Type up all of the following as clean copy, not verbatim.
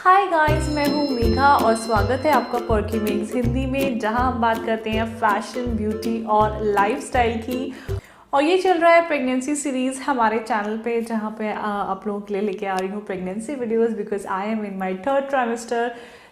Hi guys, मैं हूँ मेघा और स्वागत है आपका पर्की मेग्स हिंदी में, जहाँ हम बात करते हैं फैशन, ब्यूटी और लाइफस्टाइल की। और ये चल रहा है प्रेगनेंसी सीरीज़ हमारे चैनल पे, जहाँ पे आप लोगों के लिए लेके आ रही हूँ pregnancy videos because I am in my third trimester.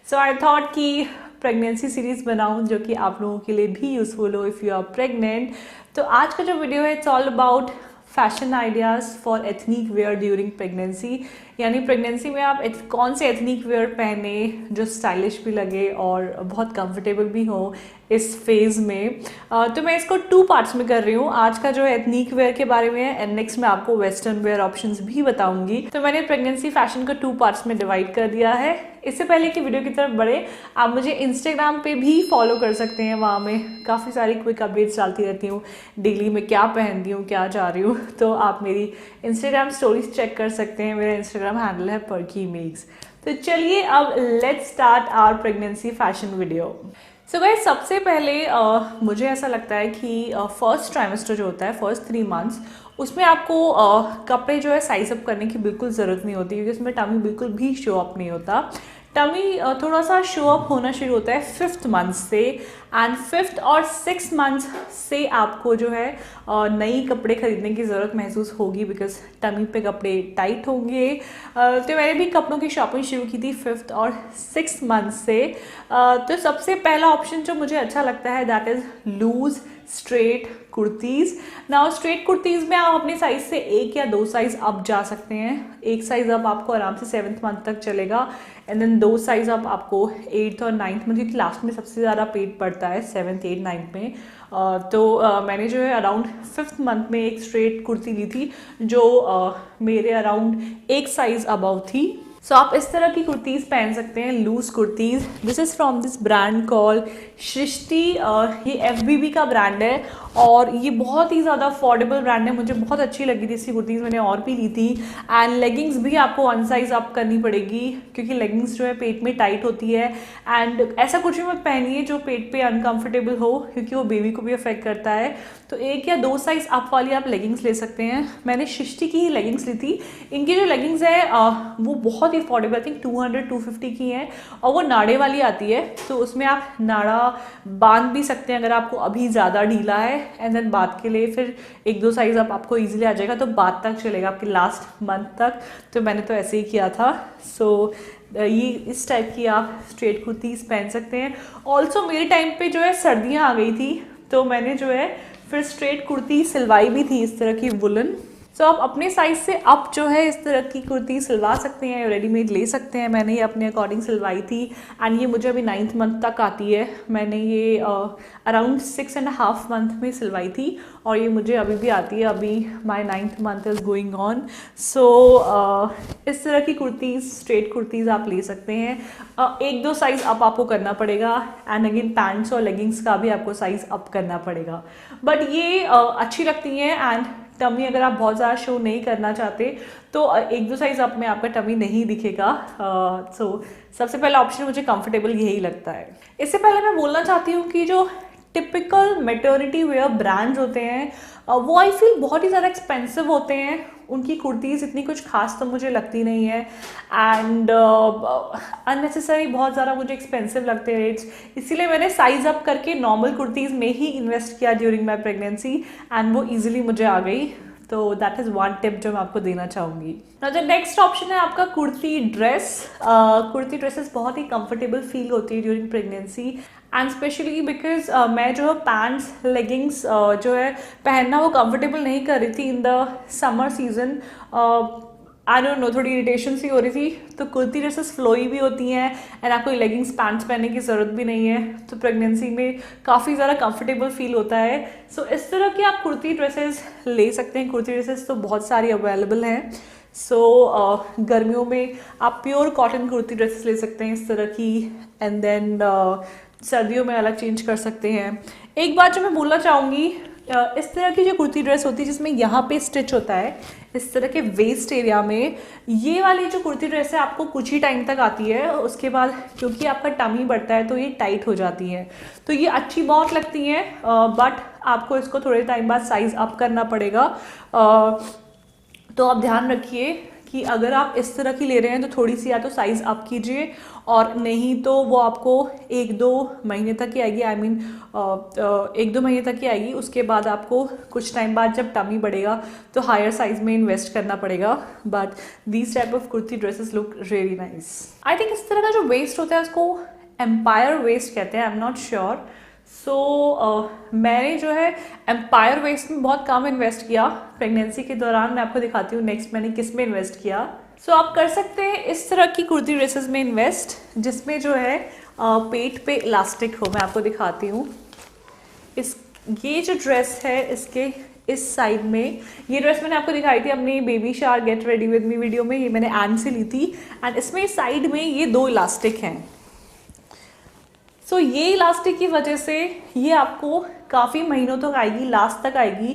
So I thought कि प्रेगनेंसी सीरीज़ बनाऊँ जो कि आप लोगों के लिए भी यूज़फुल हो इफ़ यू आर प्रेग्नेंट। तो आज का जो वीडियो है it's all about fashion ideas for ethnic wear during pregnancy, यानी प्रेगनेंसी में आप कौन से एथनिक वेयर पहने जो स्टाइलिश भी लगे और बहुत कंफर्टेबल भी हो इस फेज़ में। तो मैं इसको 2 पार्ट्स में कर रही हूँ। आज का जो है एथनिक वेयर के बारे में है एंड नेक्स्ट मैं आपको वेस्टर्न वेयर ऑप्शंस भी बताऊंगी। तो मैंने प्रेगनेंसी फैशन को 2 पार्ट्स में डिवाइड कर दिया है। इससे पहले कि वीडियो की तरफ बढ़े, आप मुझे इंस्टाग्राम पे भी फॉलो कर सकते हैं। वहाँ मैं काफ़ी सारी क्विक अपडेट्स डालती रहती हूँ, डेली में क्या पहनती हूँ, क्या जा रही हूँ। तो आप मेरी इंस्टाग्राम स्टोरीज चेक कर सकते हैं। मेरा इंस्टाग्राम हैंडल है पर्की मेग्स। तो चलिए अब let's start our pregnancy fashion video. So guys, सबसे पहले मुझे ऐसा लगता है कि फर्स्ट ट्राइमेस्टर जो होता है, फर्स्ट 3 मंथ्स, उसमें आपको कपड़े जो है साइज अप करने की बिल्कुल ज़रूरत नहीं होती, क्योंकि उसमें टमी बिल्कुल भी शो अप नहीं होता। टमी थोड़ा सा शो अप होना शुरू होता है 5th मंथ से, एंड 5th और 6th मंथ से आपको जो है नई कपड़े खरीदने की ज़रूरत महसूस होगी, बिकॉज टमी पे कपड़े टाइट होंगे। तो मैंने भी कपड़ों की शॉपिंग शुरू की थी 5th और 6th मंथ से। तो सबसे पहला ऑप्शन जो मुझे अच्छा लगता है that is loose straight kurtis. Now straight kurtis में आप अपने साइज़ से 1 या 2 साइज़ अप जा सकते हैं। 1 साइज़ अप आपको आराम से 7th मंथ तक चलेगा, एंड देन 2 साइज़ अप आपको 8th और 9th मंथ, क्योंकि लास्ट में सबसे ज़्यादा पेट पड़ता है 7th, 8th, 9th में। मैंने जो है अराउंड 5th मंथ में एक स्ट्रेट कुर्ती ली थी जो मेरे अराउंड 1 साइज़ अबव थी। सो आप इस तरह की कुर्तीज़ पहन सकते हैं, loose kurtis. This is from this brand call Srishti. ये FBB का ब्रांड है और ये बहुत ही ज़्यादा अफोर्डेबल ब्रांड है। मुझे बहुत अच्छी लगी थी इसकी कुर्तीज़, मैंने और भी ली थी। एंड लेगिंग्स भी आपको 1 साइज़ अप करनी पड़ेगी, क्योंकि लेगिंग्स जो है पेट में टाइट होती है। एंड ऐसा कुछ भी मत पहनिए जो पेट पे अनकंफर्टेबल हो, क्योंकि वो बेबी को भी अफेक्ट करता है। तो 1 या 2 साइज़ अप वाली आप लेगिंग्स ले सकते हैं। मैंने सृष्टि की ही लेगिंग्स ली थी। इनकी जो लेगिंग्स है वो बहुत ही अफोर्डेबल, आई थिंक 200-250 की हैं, और वो नाड़े वाली आती है। तो उसमें आप नाड़ा बांध भी सकते हैं अगर आपको अभी ज़्यादा ढीला है, एंड देन बाद के लिए फिर 1-2 साइज़ आप आपको ईजिली आ जाएगा, तो बाद तक चलेगा आपके लास्ट मंथ तक। तो मैंने तो ऐसे ही किया था। सो ये इस टाइप की आप स्ट्रेट कुर्तीज़ पहन सकते हैं। ऑल्सो मेरे टाइम पे जो है सर्दियाँ आ गई थी, तो मैंने जो है फिर स्ट्रेट कुर्ती सिलवाई भी थी इस तरह की वुलन। सो आप अपने साइज से अप जो है इस तरह की कुर्ती सिलवा सकते हैं, रेडीमेड ले सकते हैं। मैंने ये अपने अकॉर्डिंग सिलवाई थी एंड ये मुझे अभी 9th मंथ तक आती है। मैंने ये अराउंड 6.5 मंथ में सिलवाई थी और ये मुझे अभी भी आती है। अभी my 9th month is going on. So इस तरह की कुर्तीज़, स्ट्रेट कुर्तीज़ आप ले सकते हैं। 1-2 साइज़ अप आपको करना पड़ेगा, एंड अगेन पैंट्स और लेगिंग्स का भी आपको साइज़ अप करना पड़ेगा। बट ये अच्छी लगती हैं। एंड टमी अगर आप बहुत ज़्यादा शो नहीं करना चाहते तो 1-2 साइज़ अप में आपका टमी नहीं दिखेगा। सो सबसे पहला ऑप्शन मुझे कंफर्टेबल यही लगता है। इससे पहले मैं बोलना चाहती हूँ कि जो टिपिकल मैटर्निटी वेयर ब्रांड्स होते हैं वो आई फील बहुत ही ज़्यादा एक्सपेंसिव होते हैं। उनकी कुर्तीज़ इतनी कुछ खास तो मुझे लगती नहीं है, एंड अननेसेसरी बहुत ज़्यादा मुझे एक्सपेंसिव लगते हैं रेट्स। इसीलिए मैंने साइज़ अप करके नॉर्मल कुर्तीज़ में ही इन्वेस्ट किया ड्यूरिंग माई प्रेगनेंसी, एंड वो ईजिली मुझे आ गई। तो दैट इज़ वन टिप जो मैं आपको देना चाहूँगी। जो नेक्स्ट ऑप्शन है आपका कुर्ती ड्रेस। कुर्ती ड्रेसेस बहुत ही कंफर्टेबल फील होती है during pregnancy, and specially because मैं जो है पैंट्स, लेगिंग्स जो है पहनना वो कंफर्टेबल नहीं कर रही थी in the summer season. I don't know, थोड़ी इरिटेशन सी हो रही थी। तो कुर्ती ड्रेसेस फ्लोई भी होती हैं एंड आपको लेगिंग्स पैंट्स पहनने की ज़रूरत भी नहीं है, तो प्रेगनेंसी में काफ़ी ज़्यादा कंफर्टेबल फील होता है। सो इस तरह की आप कुर्ती ड्रेसेस ले सकते हैं। कुर्ती ड्रेसेस तो बहुत सारी अवेलेबल हैं। सो गर्मियों में आप प्योर कॉटन कुर्ती ड्रेसेस ले सकते हैं इस तरह की, एंड देन सर्दियों में अलग चेंज कर सकते हैं। एक बात जो मैं बोलना चाहूँगी, इस तरह की जो कुर्ती ड्रेस होती है जिसमें यहाँ पे स्टिच होता है इस तरह के वेस्ट एरिया में, ये वाली जो कुर्ती ड्रेस है आपको कुछ ही टाइम तक आती है। उसके बाद क्योंकि आपका टमी बढ़ता है तो ये टाइट हो जाती है। तो ये अच्छी बहुत लगती हैं, बट आपको इसको थोड़े टाइम बाद साइज़ अप करना पड़ेगा। तो आप ध्यान रखिए कि अगर आप इस तरह की ले रहे हैं तो थोड़ी सी या तो साइज़ अप कीजिए, और नहीं तो वो आपको 1-2 महीने तक ही आएगी। आई मीन 1-2 महीने तक ही आएगी। उसके बाद आपको कुछ टाइम बाद जब टमी बढ़ेगा तो हायर साइज में इन्वेस्ट करना पड़ेगा। But these type of kurti dresses look really nice. I think इस तरह का जो वेस्ट होता है उसको एम्पायर वेस्ट कहते हैं, आई एम नॉट श्योर। सो मैंने जो है एम्पायर वेस्ट में बहुत कम इन्वेस्ट किया प्रेगनेंसी के दौरान। मैं आपको दिखाती हूँ नेक्स्ट मैंने किस में इन्वेस्ट किया। सो आप कर सकते हैं इस तरह की कुर्ती ड्रेसेस में इन्वेस्ट जिसमें जो है पेट पे इलास्टिक हो। मैं आपको दिखाती हूँ। ये जो ड्रेस है इसके इस साइड में, ये ड्रेस मैंने आपको दिखाई थी अपनी baby shower get ready with me video में, ये मैंने एंड से ली थी। एंड इसमें साइड में ये 2 इलास्टिक हैं। सो ये इलास्टिक की वजह से ये आपको काफ़ी महीनों तक आएगी, लास्ट तक आएगी।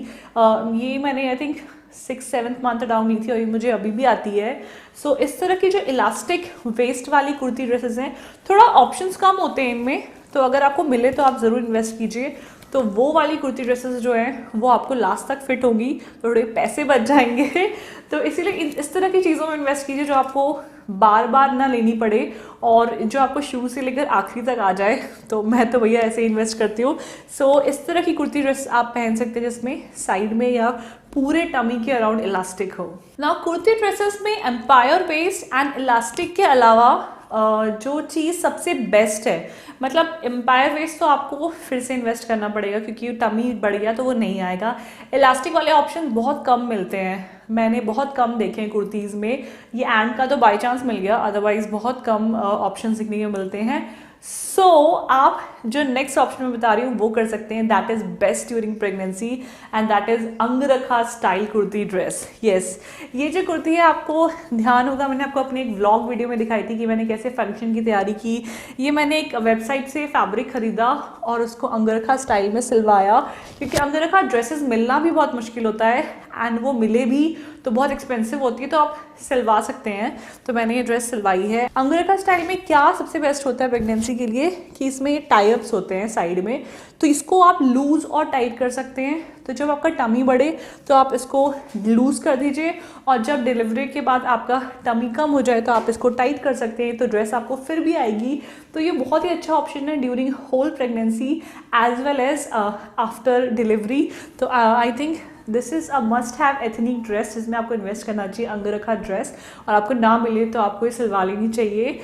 ये मैंने आई थिंक 6-7 मंथ डाउन ली थी और ये मुझे अभी भी आती है। सो इस तरह की जो इलास्टिक वेस्ट वाली कुर्ती ड्रेसेस हैं, थोड़ा ऑप्शंस कम होते हैं इनमें, तो अगर आपको मिले तो आप ज़रूर इन्वेस्ट कीजिए। तो वो वाली कुर्ती ड्रेसेस जो हैं वो आपको लास्ट तक फिट होंगी, थोड़े पैसे बच जाएंगे। तो इसीलिए इस तरह की चीज़ों में इन्वेस्ट कीजिए जो आपको बार बार ना लेनी पड़े और जो आपको शुरू से लेकर आखिरी तक आ जाए। तो मैं तो भैया ऐसे इन्वेस्ट करती हूँ। सो इस तरह की कुर्ती ड्रेस आप पहन सकते हैं जिसमें साइड में या पूरे टमी के अराउंड इलास्टिक हो। नाउ कुर्ती ड्रेसेस में एम्पायर बेस्ड एंड इलास्टिक के अलावा जो चीज़ सबसे बेस्ट है, मतलब एम्पायर वेस्ट तो आपको फिर से इन्वेस्ट करना पड़ेगा क्योंकि टमी बढ़ गया तो वो नहीं आएगा। इलास्टिक वाले ऑप्शन बहुत कम मिलते हैं, मैंने बहुत कम देखे हैं कुर्तीज़ में। ये एंड का तो बाई चांस मिल गया, अदरवाइज बहुत कम ऑप्शन दिखने को मिलते हैं। सो आप जो नेक्स्ट ऑप्शन में बता रही हूँ वो कर सकते हैं, that is best during pregnancy and that is अंगरखा style kurti dress. Yes, ये जो कुर्ती है आपको ध्यान होगा मैंने आपको अपने एक व्लॉग वीडियो में दिखाई थी कि मैंने कैसे फंक्शन की तैयारी की। ये मैंने एक वेबसाइट से फैब्रिक खरीदा और उसको अंगरखा स्टाइल में सिलवाया, क्योंकि अंगरखा ड्रेसेस मिलना भी बहुत मुश्किल होता है एंड वो मिले भी तो बहुत एक्सपेंसिव होती है, तो आप सिलवा सकते हैं। तो मैंने ये ड्रेस सिलवाई है। अंगरखा स्टाइल में क्या सबसे बेस्ट होता है प्रेगनेंसी के लिए कि इसमें ये टाई-अप्स होते हैं साइड में, तो इसको आप लूज़ और टाइट कर सकते हैं। तो जब आपका टमी बढ़े तो आप इसको लूज़ कर दीजिए और जब डिलीवरी के बाद आपका टमी कम हो जाए तो आप इसको टाइट कर सकते हैं, तो ड्रेस आपको फिर भी आएगी। तो ये बहुत ही अच्छा ऑप्शन है during whole pregnancy as well as after delivery. तो I think this is a must have ethnic dress जिसमें आपको इन्वेस्ट करना चाहिए, अंगरखा ड्रेस। और आपको ना मिले तो आपको ये सिलवा लेनी चाहिए।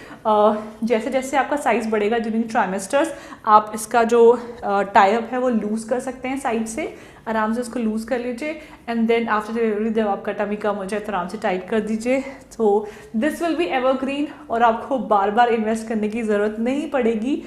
जैसे जैसे आपका साइज़ बढ़ेगा ड्यूरिंग ट्राइमेस्टर्स, आप इसका जो टाई-अप है वो लूज़ कर सकते हैं साइड से, आराम से उसको लूज़ कर लीजिए एंड देन आफ्टर डिलीवरी जब आपका टमी कम हो जाए तो आराम से टाइट कर दीजिए। तो दिस विल बी एवरग्रीन और आपको बार बार इन्वेस्ट करने की ज़रूरत नहीं पड़ेगी।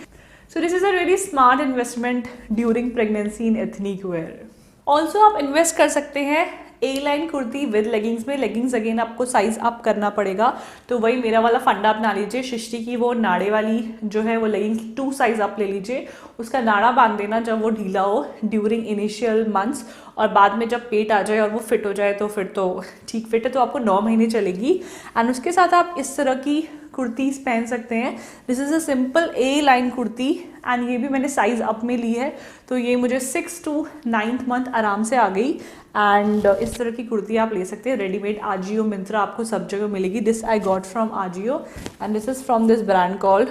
So this is a very smart investment during pregnancy in ethnic wear. Also आप इन्वेस्ट कर सकते हैं ए लाइन कुर्ती विद लेगिंग्स में। लेगिंग्स अगेन आपको साइज अप करना पड़ेगा, तो वही मेरा वाला फंडा अपना लीजिए। सृष्टि की वो नाड़े वाली जो है वो लेगिंग्स 2 साइज अप ले लीजिए। उसका नाड़ा बांध देना जब वो ढीला हो ड्यूरिंग इनिशियल मंथ्स, और बाद में जब पेट आ जाए और वो फिट हो जाए तो फिर तो ठीक फिट है, तो आपको 9 महीने चलेगी। एंड उसके साथ आप इस तरह की कुर्तीज़ पहन सकते हैं। This is a simple A line kurti and ये भी मैंने साइज़ अप में ली है, तो ये मुझे 6 to 9th मंथ आराम से आ गई। एंड इस तरह की कुर्ती आप ले सकते हैं रेडीमेड, आजियो, मिंत्रा, आपको सब जगह मिलेगी। This I got from Ajio and this is from this brand called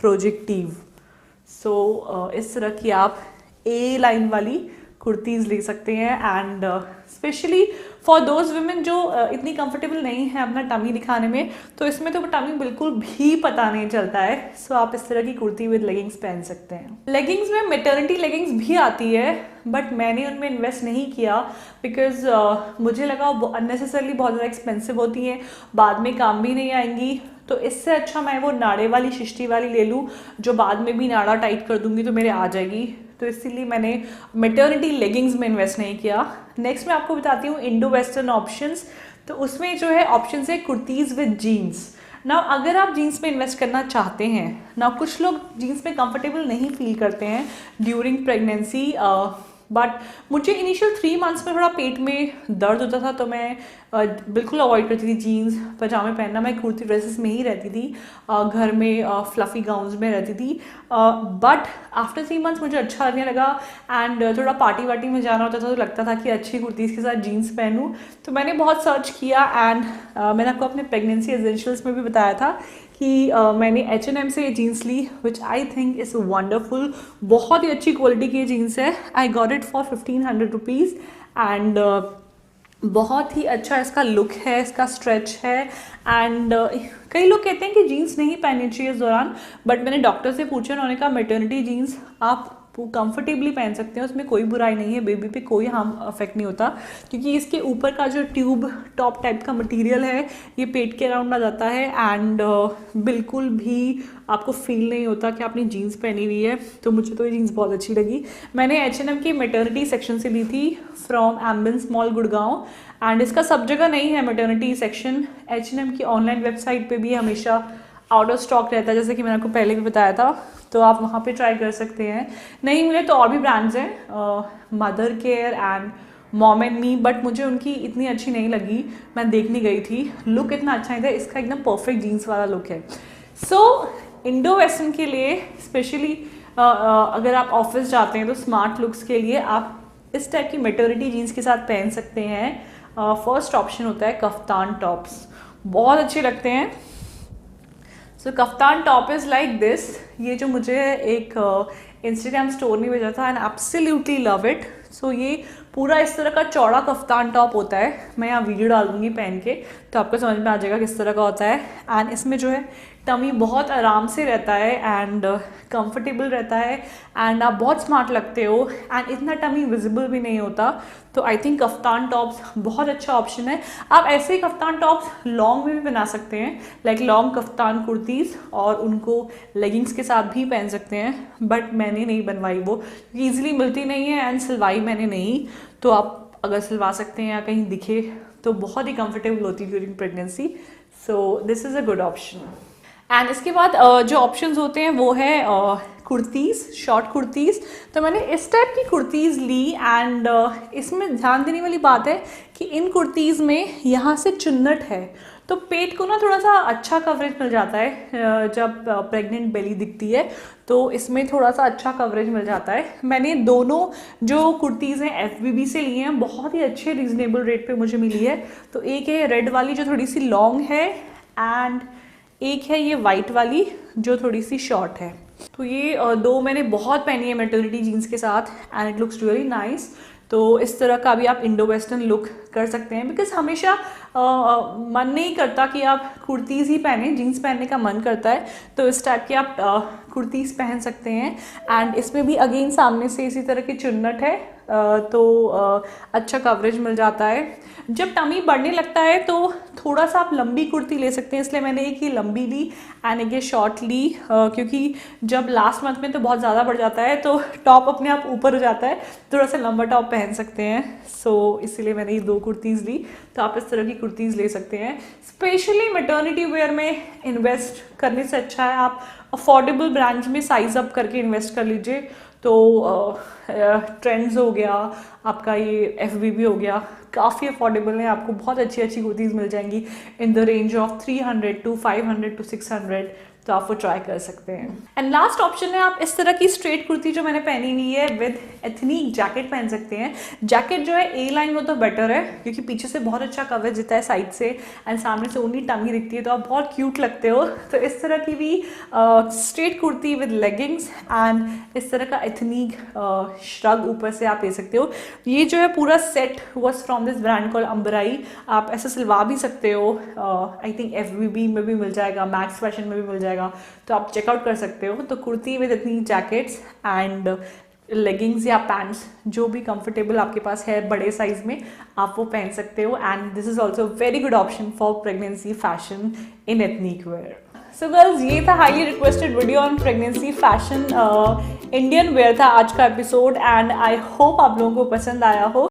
projective. So इस तरह की आप ए लाइन वाली कुर्तीज़ ले सकते हैं। And specially for those women जो इतनी कंफर्टेबल नहीं है अपना टमी दिखाने में, तो इसमें तो टमी बिल्कुल भी पता नहीं चलता है। सो आप इस तरह की कुर्ती विद लेगिंग्स पहन सकते हैं। लेगिंग्स में मैटरनिटी लेगिंग्स भी आती है, बट मैंने उनमें इन्वेस्ट नहीं किया बिकॉज मुझे लगा वो अननेसेसरली बहुत ज़्यादा एक्सपेंसिव होती हैं, बाद में काम भी नहीं आएंगी। तो इससे अच्छा मैं वो नाड़े वाली, सृष्टि वाली ले लूँ जो बाद में भी नाड़ा टाइट कर दूंगी तो मेरे आ जाएगी। तो इसीलिए मैंने मैटरनिटी लेगिंग्स में इन्वेस्ट नहीं किया। नेक्स्ट मैं आपको बताती हूँ इंडो वेस्टर्न ऑप्शंस। तो उसमें जो है ऑप्शन है कुर्तीज़ विद जीन्स। ना अगर आप जीन्स में इन्वेस्ट करना चाहते हैं ना, कुछ लोग जीन्स में कंफर्टेबल नहीं फील करते हैं ड्यूरिंग प्रेगनेंसी बट मुझे इनिशियल 3 मंथ्स में थोड़ा पेट में दर्द होता था, तो मैं बिल्कुल अवॉइड करती थी जीन्स पजामे पहनना। मैं कुर्ती ड्रेसेस में ही रहती थी, घर में फ्लफ़ी गाउन्स में रहती थी। बट आफ्टर 3 मंथ्स मुझे अच्छा लगने लगा, एंड थोड़ा पार्टी वार्टी में जाना होता था तो लगता था कि अच्छी कुर्तीज़ के साथ जीन्स पहनूँ। तो मैंने बहुत सर्च किया, एंड मैंने आपको अपने प्रेगनेंसी एसेंशियल्स में भी बताया था कि मैंने H&M से ये जीन्स ली, which I think is wonderful. बहुत ही अच्छी क्वालिटी की जीन्स है। I got it for 1500 rupees, and बहुत ही अच्छा इसका लुक है, इसका स्ट्रेच है। एंड कई लोग कहते हैं कि जीन्स नहीं पहननी चाहिए इस दौरान, बट मैंने डॉक्टर से पूछा, उन्होंने कहा मैटर्निटी जीन्स आप कंफर्टेबली पहन सकते हैं, उसमें कोई बुराई नहीं है, बेबी पे कोई हार्म अफेक्ट नहीं होता, क्योंकि इसके ऊपर का जो ट्यूब टॉप टाइप का मटेरियल है ये पेट के अराउंड आ जाता है, एंड बिल्कुल भी आपको फील नहीं होता कि आपने जीन्स पहनी हुई है। तो मुझे तो ये जीन्स बहुत अच्छी लगी। मैंने H&M की मैटर्निटी सेक्शन से ली थी, from ambience mall Gurgaon, and इसका सब जगह नहीं है मैटर्निटी सेक्शन। H&M की ऑनलाइन वेबसाइट पे भी हमेशा आउट ऑफ स्टॉक रहता है, जैसे कि मैंने आपको पहले भी बताया था, तो आप वहाँ पे ट्राई कर सकते हैं। नहीं मिले तो और भी ब्रांड्स हैं, mother care and mom and me, but मुझे उनकी इतनी अच्छी नहीं लगी, मैं देखने गई थी, लुक इतना अच्छा नहीं था। इसका एकदम परफेक्ट जीन्स वाला लुक है। सो इंडो वेस्टर्न के लिए स्पेशली अगर आप ऑफिस जाते हैं तो स्मार्ट लुक्स के लिए आप इस टाइप की मैटर्निटी जीन्स के साथ पहन सकते हैं। फर्स्ट ऑप्शन होता है कफ्तान टॉप्स, बहुत अच्छे लगते हैं। So kaftan top is like this. ये जो मुझे एक इंस्टाग्राम स्टोर ने भेजा था, and absolutely love it. So ये पूरा इस तरह का चौड़ा कफ्तान टॉप होता है। मैं यहाँ वीडियो डाल दूँगी पहन के, तो आपको समझ में आ जाएगा किस तरह का होता है। एंड इसमें जो है टमी बहुत आराम से रहता है, एंड कंफर्टेबल रहता है, एंड आप बहुत स्मार्ट लगते हो, एंड इतना टमी विजिबल भी नहीं होता। तो आई थिंक कफ्तान टॉप्स बहुत अच्छा ऑप्शन है। आप ऐसे ही कफ्तान टॉप्स लॉन्ग में भी बना सकते हैं, लाइक लॉन्ग कफ्तान कुर्तीज़, और उनको लेगिंग्स के साथ भी पहन सकते हैं, बट मैंने नहीं बनवाई वो, ईजिली मिलती नहीं है, एंड सिलवाई मैंने नहीं। तो आप अगर सिलवा सकते हैं या कहीं दिखे तो बहुत ही कंफर्टेबल होती है during pregnancy. So this is a good option. And इसके बाद जो ऑप्शंस होते हैं वो है कुर्तीज़, शॉर्ट कुर्तीज़। तो मैंने इस टाइप की कुर्तीज़ ली, एंड इसमें ध्यान देने वाली बात है कि इन कुर्तीज़ में यहाँ से चुन्नट है, तो पेट को ना थोड़ा सा अच्छा कवरेज मिल जाता है। जब प्रेग्नेंट बेली दिखती है तो इसमें थोड़ा सा अच्छा कवरेज मिल जाता है। मैंने दोनों जो कुर्तीज़ हैं FBB से लिए हैं, बहुत ही अच्छे रीज़नेबल रेट पे मुझे मिली है। तो एक है रेड वाली जो थोड़ी सी लॉन्ग है, एंड एक है ये वाइट वाली जो थोड़ी सी शॉर्ट है। तो ये दो मैंने बहुत पहनी है मैटर्निटी जीन्स के साथ, and it looks really nice. तो इस तरह का भी आप इंडो वेस्टर्न लुक कर सकते हैं, बिकॉज हमेशा मन नहीं करता कि आप कुर्तीज़ ही पहने, जीन्स पहनने का मन करता है, तो इस टाइप की आप कुर्तीज़ पहन सकते हैं। एंड इसमें भी अगेन सामने से इसी तरह की चुन्नट है, तो अच्छा कवरेज मिल जाता है। जब टमी बढ़ने लगता है तो थोड़ा सा आप लंबी कुर्ती ले सकते हैं, इसलिए मैंने एक ही लंबी ली एंड एक ये शॉर्ट ली, क्योंकि जब लास्ट मंथ में तो बहुत ज़्यादा बढ़ जाता है तो टॉप अपने आप ऊपर हो जाता है, थोड़ा सा लंबा टॉप पहन सकते हैं। सो इसीलिए मैंने ये दो कुर्तीज़ ली। तो आप इस तरह की कुर्तीज़ ले सकते हैं। स्पेशली मैटर्निटी वेयर में इन्वेस्ट करने से अच्छा है आप अफोर्डेबल ब्रांड्स में साइज अप करके इन्वेस्ट कर लीजिए। तो ट्रेंड्स हो गया, आपका ये FBB हो गया, काफ़ी अफोर्डेबल है, आपको बहुत अच्छी अच्छी कुर्तीज़ मिल जाएंगी in the range of 300 to 500 to 600। तो आप वो ट्राई कर सकते हैं। एंड लास्ट ऑप्शन है आप इस तरह की स्ट्रेट कुर्ती जो मैंने पहनी हुई है विद एथनिक जैकेट पहन सकते हैं। जैकेट जो है ए लाइन वो तो बेटर है, क्योंकि पीछे से बहुत अच्छा कवरेज देता है साइड से, एंड सामने से ओनली टंगी दिखती है, तो आप बहुत क्यूट लगते हो। तो इस तरह की भी straight kurti with leggings and इस तरह का एथनिक श्रग ऊपर से आप ले सकते हो। ये जो है पूरा set was from this brand call Ambrai. आप ऐसे सिलवा भी सकते हो, आई थिंक FBB में भी मिल जाएगा, मैक्स फैशन में भी मिल जाएगा, तो आप चेकआउट कर सकते हो। तो कुर्ती विद इतनी जैकेट्स एंड लेगिंग्स या पैंट्स जो भी कंफर्टेबल आपके पास है बड़े साइज में, आप वो पहन सकते हो। And this is also very good option for pregnancy fashion in ethnic wear. So girls, ये था highly requested video on pregnancy fashion Indian wear था आज का एपिसोड, एंड आई होप आप लोगों को पसंद आया हो।